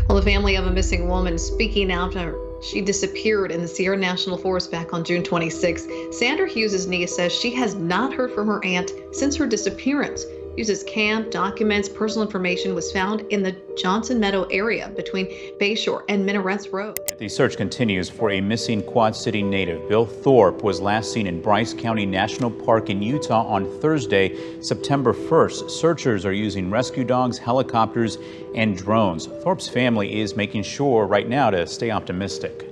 Well, the family of a missing woman speaking out after she disappeared in the Sierra National Forest back on June 26. Sandra Hughes' niece says she has not heard from her aunt since her disappearance. Hughes' camp, documents, personal information was found in the Johnson Meadow area between Bayshore and Minarets Road. The search continues for a missing Quad City native. Bill Thorpe was last seen in Bryce County National Park in Utah on Thursday, September 1st. Searchers are using rescue dogs, helicopters, and drones. Thorpe's family is making sure right now to stay optimistic.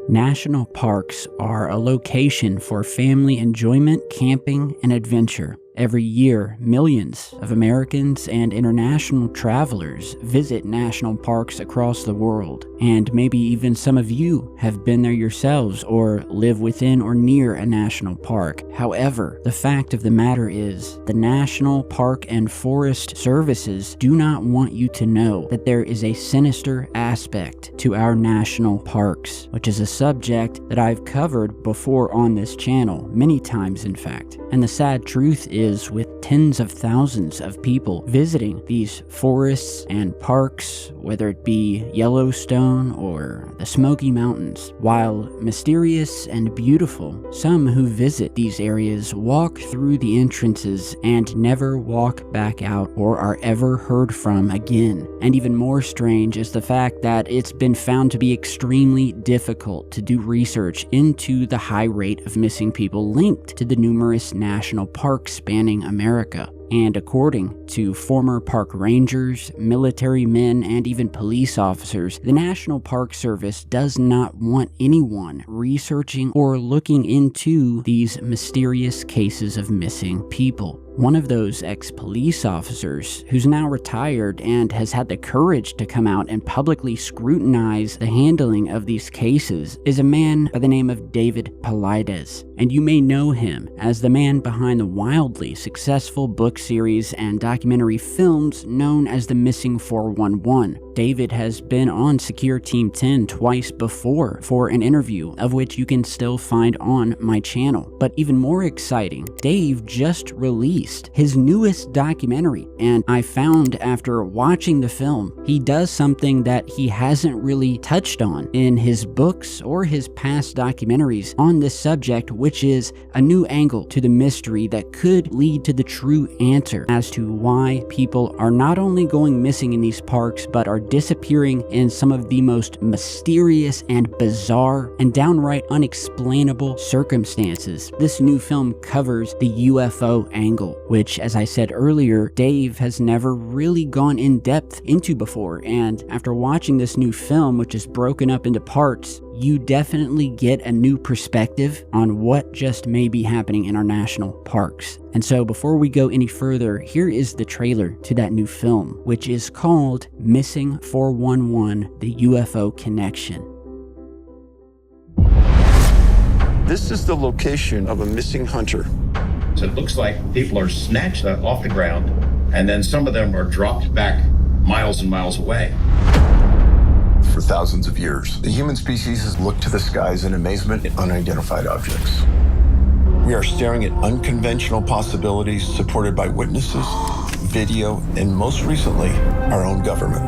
National parks are a location for family enjoyment, camping, and adventure. Every year, millions of Americans and international travelers visit national parks across the world, and maybe even some of you have been there yourselves or live within or near a national park. However, the fact of the matter is, the National Park and Forest Services do not want you to know that there is a sinister aspect to our national parks, which is a subject that I've covered before on this channel, many times in fact. And the sad truth is, with tens of thousands of people visiting these forests and parks, whether it be Yellowstone or the Smoky Mountains, while mysterious and beautiful, some who visit these areas walk through the entrances and never walk back out or are ever heard from again. And even more strange is the fact that it's been found to be extremely difficult to do research into the high rate of missing people linked to the numerous national parks spanning America. And according to former park rangers, military men, and even police officers, the National Park Service does not want anyone researching or looking into these mysterious cases of missing people. One of those ex-police officers, who's now retired and has had the courage to come out and publicly scrutinize the handling of these cases, is a man by the name of Dave Paulides. And you may know him as the man behind the wildly successful book series and documentary films known as The Missing 411. David has been on Secureteam 10 twice before for an interview, of which you can still find on my channel. But even more exciting, Dave just released his newest documentary, and I found after watching the film, he does something that he hasn't really touched on in his books or his past documentaries on this subject, which is a new angle to the mystery that could lead to the true answer as to why people are not only going missing in these parks, but are disappearing in some of the most mysterious and bizarre and downright unexplainable circumstances. This new film covers the UFO angle, which, as I said earlier, Dave has never really gone in depth into before. And after watching this new film, which is broken up into parts, you definitely get a new perspective on what just may be happening in our national parks. And so before we go any further, here is the trailer to that new film, which is called Missing 411: The UFO Connection. This is the location of a missing hunter. So it looks like people are snatched off the ground, and then some of them are dropped back miles and miles away. For thousands of years, the human species has looked to the skies in amazement at unidentified objects. We are staring at unconventional possibilities supported by witnesses, video, and most recently, our own government.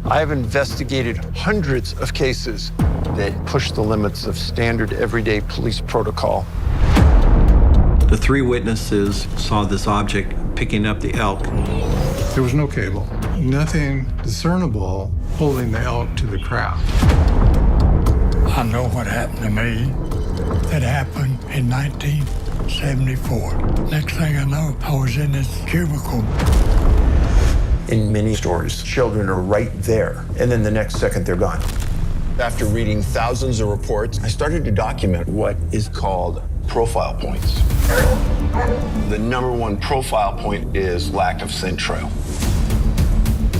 I have investigated hundreds of cases that push the limits of standard everyday police protocol. The three witnesses saw this object picking up the elk. There was no cable, nothing discernible holding the elk to the craft. I know what happened to me. It happened in 1974. Next thing I know, I was in this cubicle. In many stories, children are right there, and then the next second they're gone. After reading thousands of reports, I started to document what is called profile points. The number one profile point is lack of scent trail.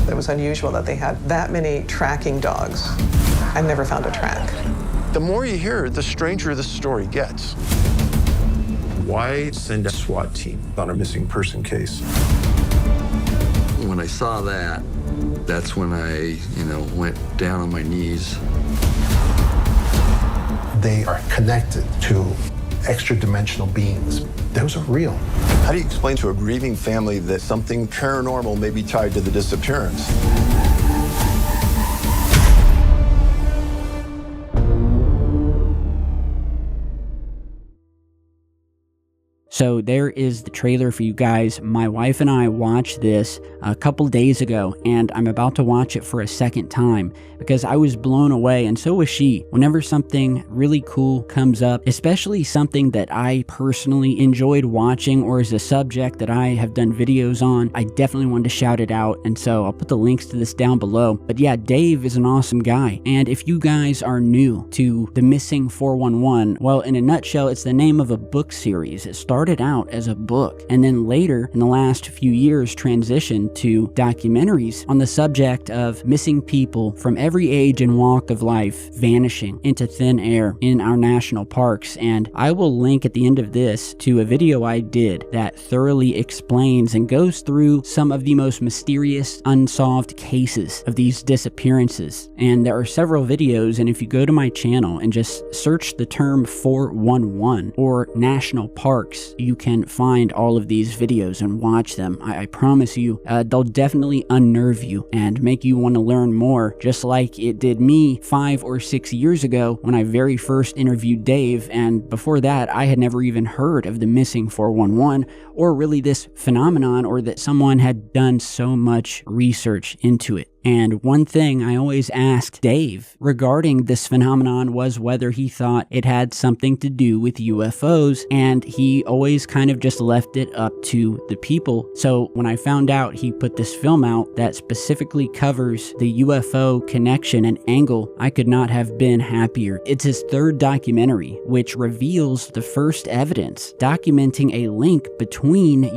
It was unusual that they had that many tracking dogs. I never found a track. The more you hear, the stranger the story gets. Why send a SWAT team on a missing person case? When I saw that, that's when I, went down on my knees. they are connected to extra-dimensional beings. Those are real. How do you explain to a grieving family that something paranormal may be tied to the disappearance? So there is the trailer for you guys. My wife and I watched this a couple days ago, and I'm about to watch it for a second time because I was blown away, and so was she. Whenever something really cool comes up, especially something that I personally enjoyed watching or is a subject that I have done videos on, I definitely wanted to shout it out, and so I'll put the links to this down below. But yeah, Dave is an awesome guy, and if you guys are new to the Missing 411, well, in a nutshell, it's the name of a book series. It started out as a book, and then later in the last few years transitioned to documentaries on the subject of missing people from every age and walk of life vanishing into thin air in our national parks. And I will link at the end of this to a video I did that thoroughly explains and goes through some of the most mysterious unsolved cases of these disappearances. And there are several videos, and if you go to my channel and just search the term 411 or national parks, you can find all of these videos and watch them. I promise you, they'll definitely unnerve you and make you want to learn more, just like it did me 5 or 6 years ago when I very first interviewed Dave, and before that I had never even heard of the Missing 411 or really this phenomenon, or that someone had done so much research into it. And one thing I always asked Dave regarding this phenomenon was whether he thought it had something to do with UFOs, and he always kind of just left it up to the people. So when I found out he put this film out that specifically covers the UFO connection and angle, I could not have been happier. It's his third documentary, which reveals the first evidence documenting a link between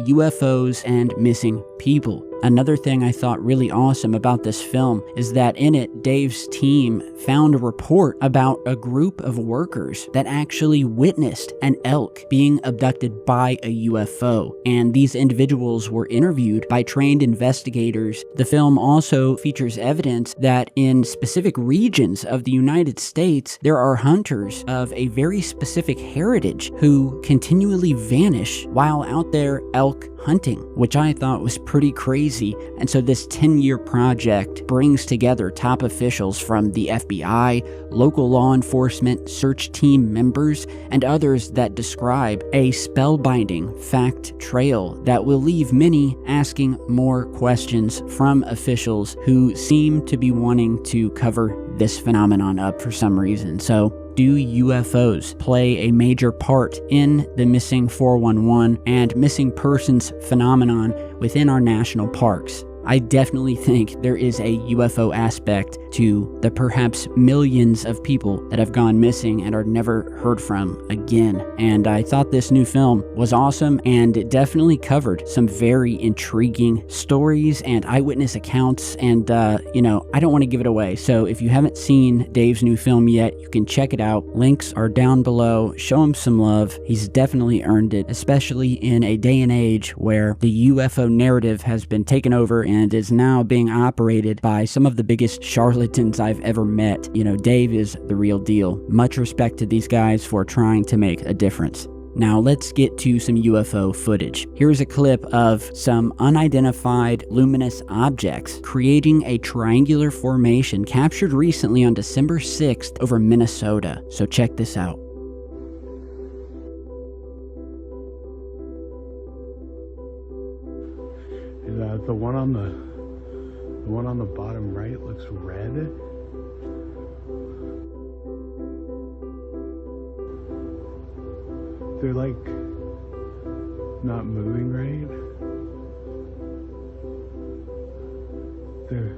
UFOs and missing people. Another thing I thought really awesome about this film is that in it, Dave's team found a report about a group of workers that actually witnessed an elk being abducted by a UFO, and these individuals were interviewed by trained investigators. The film also features evidence that in specific regions of the United States, there are hunters of a very specific heritage who continually vanish while out there elk hunting, which I thought was pretty crazy. And so this 10-year project brings together top officials from the FBI, local law enforcement, search team members, and others that describe a spellbinding fact trail that will leave many asking more questions from officials who seem to be wanting to cover this phenomenon up for some reason. So, do UFOs play a major part in the Missing 411 and missing persons phenomenon within our national parks? I definitely think there is a UFO aspect to the perhaps millions of people that have gone missing and are never heard from again. And I thought this new film was awesome, and it definitely covered some very intriguing stories and eyewitness accounts. And, I don't want to give it away. So if you haven't seen Dave's new film yet, you can check it out. Links are down below. Show him some love. He's definitely earned it, especially in a day and age where the UFO narrative has been taken over and is now being operated by some of the biggest charlatans I've ever met. Dave is the real deal. Much respect to these guys for trying to make a difference. Now let's get to some UFO footage. Here's a clip of some unidentified luminous objects creating a triangular formation captured recently on December 6th over Minnesota. So check this out. The one on the bottom right looks red. They're like not moving right. They're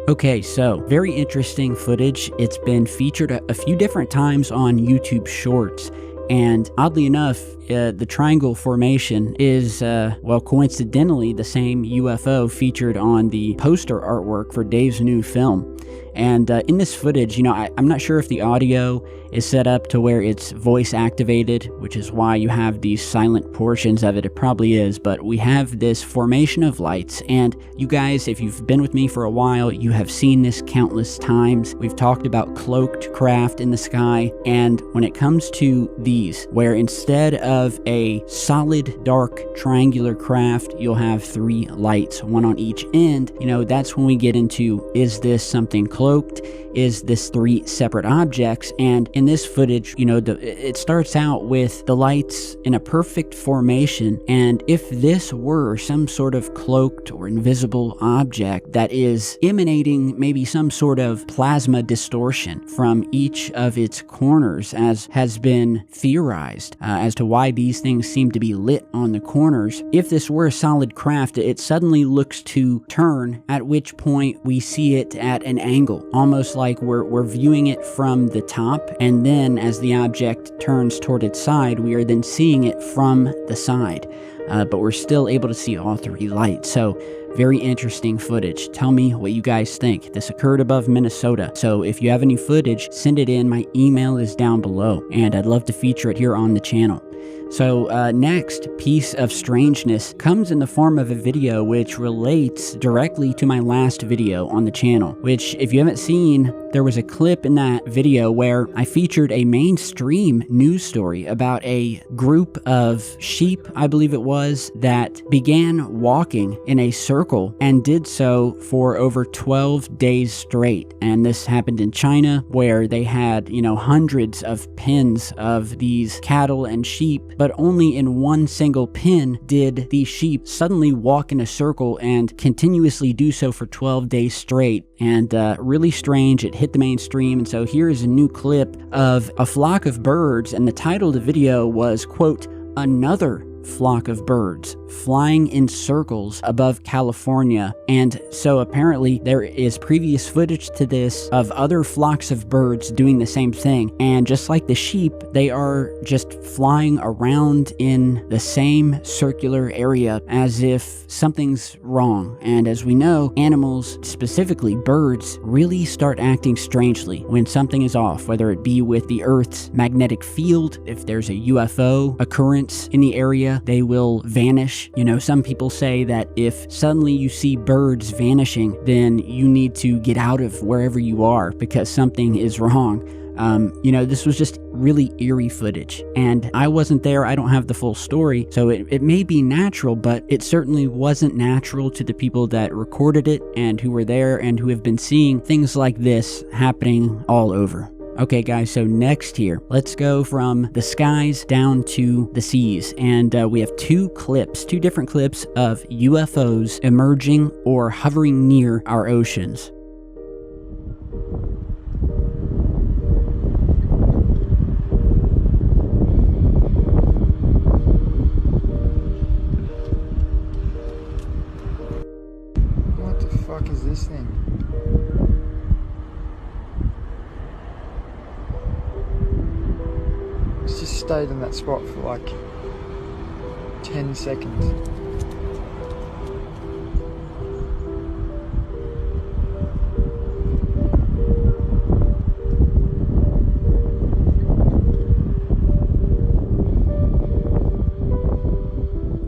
Okay, so very interesting footage. It's been featured a few different times on YouTube Shorts, and oddly enough, the triangle formation is, coincidentally the same UFO featured on the poster artwork for Dave's new film. And in this footage, I'm not sure if the audio is set up to where it's voice activated, which is why you have these silent portions of it. It probably is, but we have this formation of lights. And you guys, if you've been with me for a while, you have seen this countless times. We've talked about cloaked craft in the sky. And when it comes to these, where instead of a solid, dark, triangular craft, you'll have 3 lights, one on each end, that's when we get into, is this something cloaked? Is this 3 separate objects? And in this footage, it starts out with the lights in a perfect formation. And if this were some sort of cloaked or invisible object that is emanating maybe some sort of plasma distortion from each of its corners, as has been theorized as to why these things seem to be lit on the corners, if this were a solid craft, it suddenly looks to turn, at which point we see it at an angle, almost like we're viewing it from the top, and then as the object turns toward its side, we are then seeing it from the side. But we're still able to see all 3 lights. So very interesting footage. Tell me what you guys think. This occurred above Minnesota. So if you have any footage, send it in. My email is down below, and I'd love to feature it here on the channel. So next piece of strangeness comes in the form of a video which relates directly to my last video on the channel, which, if you haven't seen, there was a clip in that video where I featured a mainstream news story about a group of sheep, I believe it was, that began walking in a circle and did so for over 12 days straight. And this happened in China, where they had, hundreds of pens of these cattle and sheep, but only in one single pen did these sheep suddenly walk in a circle and continuously do so for 12 days straight. And really strange. It hit the mainstream. And so here is a new clip of a flock of birds, and the title of the video was, quote, "Another flock of birds flying in circles above California." And so apparently there is previous footage to this of other flocks of birds doing the same thing. And just like the sheep, they are just flying around in the same circular area as if something's wrong. And as we know, animals, specifically birds, really start acting strangely when something is off, whether it be with the Earth's magnetic field, if there's a UFO occurrence in the area, they will vanish. Some people say that if suddenly you see birds vanishing, then you need to get out of wherever you are because something is wrong. This was just really eerie footage, and I wasn't there. I don't have the full story, so it may be natural, but it certainly wasn't natural to the people that recorded it and who were there and who have been seeing things like this happening all over. Okay guys, so next here, let's go from the skies down to the seas, and we have 2 different clips of UFOs emerging or hovering near our oceans. What the fuck is this thing? It's just stayed in that spot for like 10 seconds.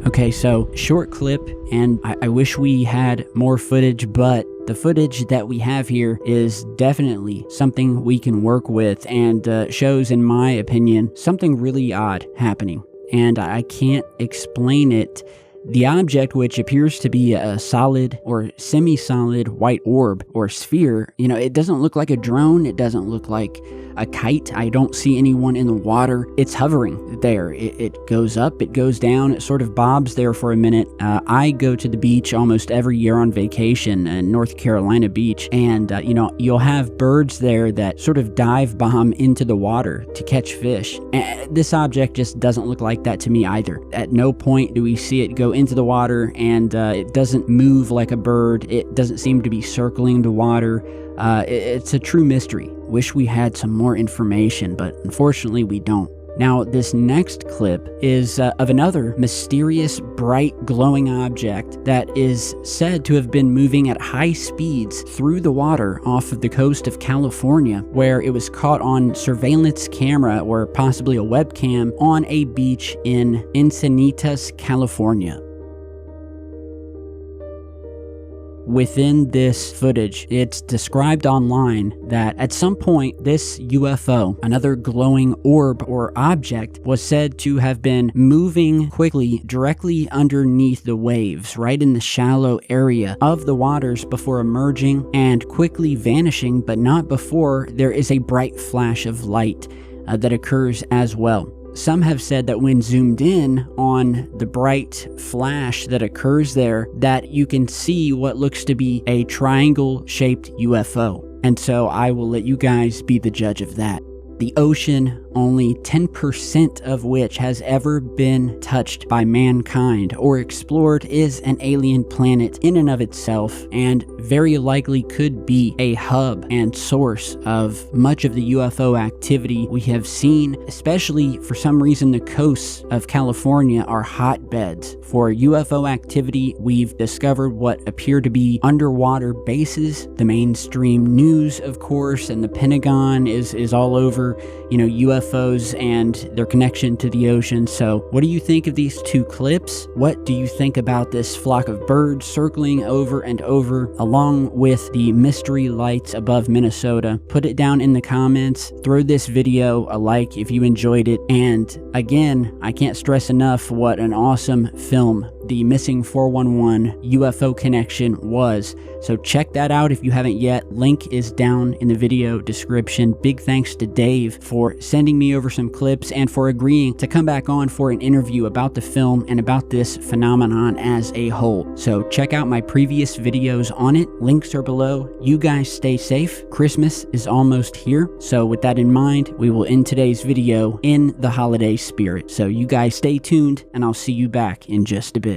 Okay, so short clip, and I wish we had more footage, but the footage that we have here is definitely something we can work with, and shows, in my opinion, something really odd happening. And I can't explain it. The object, which appears to be a solid or semi-solid white orb or sphere, it doesn't look like a drone. It doesn't look like a kite. I don't see anyone in the water. It's hovering there. It goes up, it goes down, it sort of bobs there for a minute. I go to the beach almost every year on vacation in North Carolina Beach, and you'll have birds there that sort of dive bomb into the water to catch fish. And this object just doesn't look like that to me either. At no point do we see it go into the water, and it doesn't move like a bird. It doesn't seem to be circling the water. It's a true mystery. Wish we had some more information, but unfortunately we don't. Now, this next clip is of another mysterious, bright, glowing object that is said to have been moving at high speeds through the water off of the coast of California, where it was caught on surveillance camera or possibly a webcam on a beach in Encinitas, California. Within this footage, it's described online that at some point this UFO, another glowing orb or object, was said to have been moving quickly directly underneath the waves, right in the shallow area of the waters before emerging and quickly vanishing, but not before there is a bright flash of light that occurs as well. Some have said that when zoomed in on the bright flash that occurs there, that you can see what looks to be a triangle-shaped UFO. And so I will let you guys be the judge of that. The ocean, only 10% of which has ever been touched by mankind or explored, is an alien planet in and of itself, and very likely could be a hub and source of much of the UFO activity we have seen. Especially for some reason, the coasts of California are hotbeds for UFO activity. We've discovered what appear to be underwater bases. The mainstream news, of course, and the Pentagon is all over, UFOs and their connection to the ocean. So what do you think of these two clips? What do you think about this flock of birds circling over and over along with the mystery lights above Minnesota? Put it down in the comments. Throw this video a like if you enjoyed it. And again, I can't stress enough what an awesome film the Missing 411 UFO Connection was. So check that out if you haven't yet. Link is down in the video description. Big thanks to Dave for sending me over some clips and for agreeing to come back on for an interview about the film and about this phenomenon as a whole. So check out my previous videos on it. Links are below. You guys stay safe. Christmas is almost here. So with that in mind, we will end today's video in the holiday spirit. So you guys stay tuned, and I'll see you back in just a bit.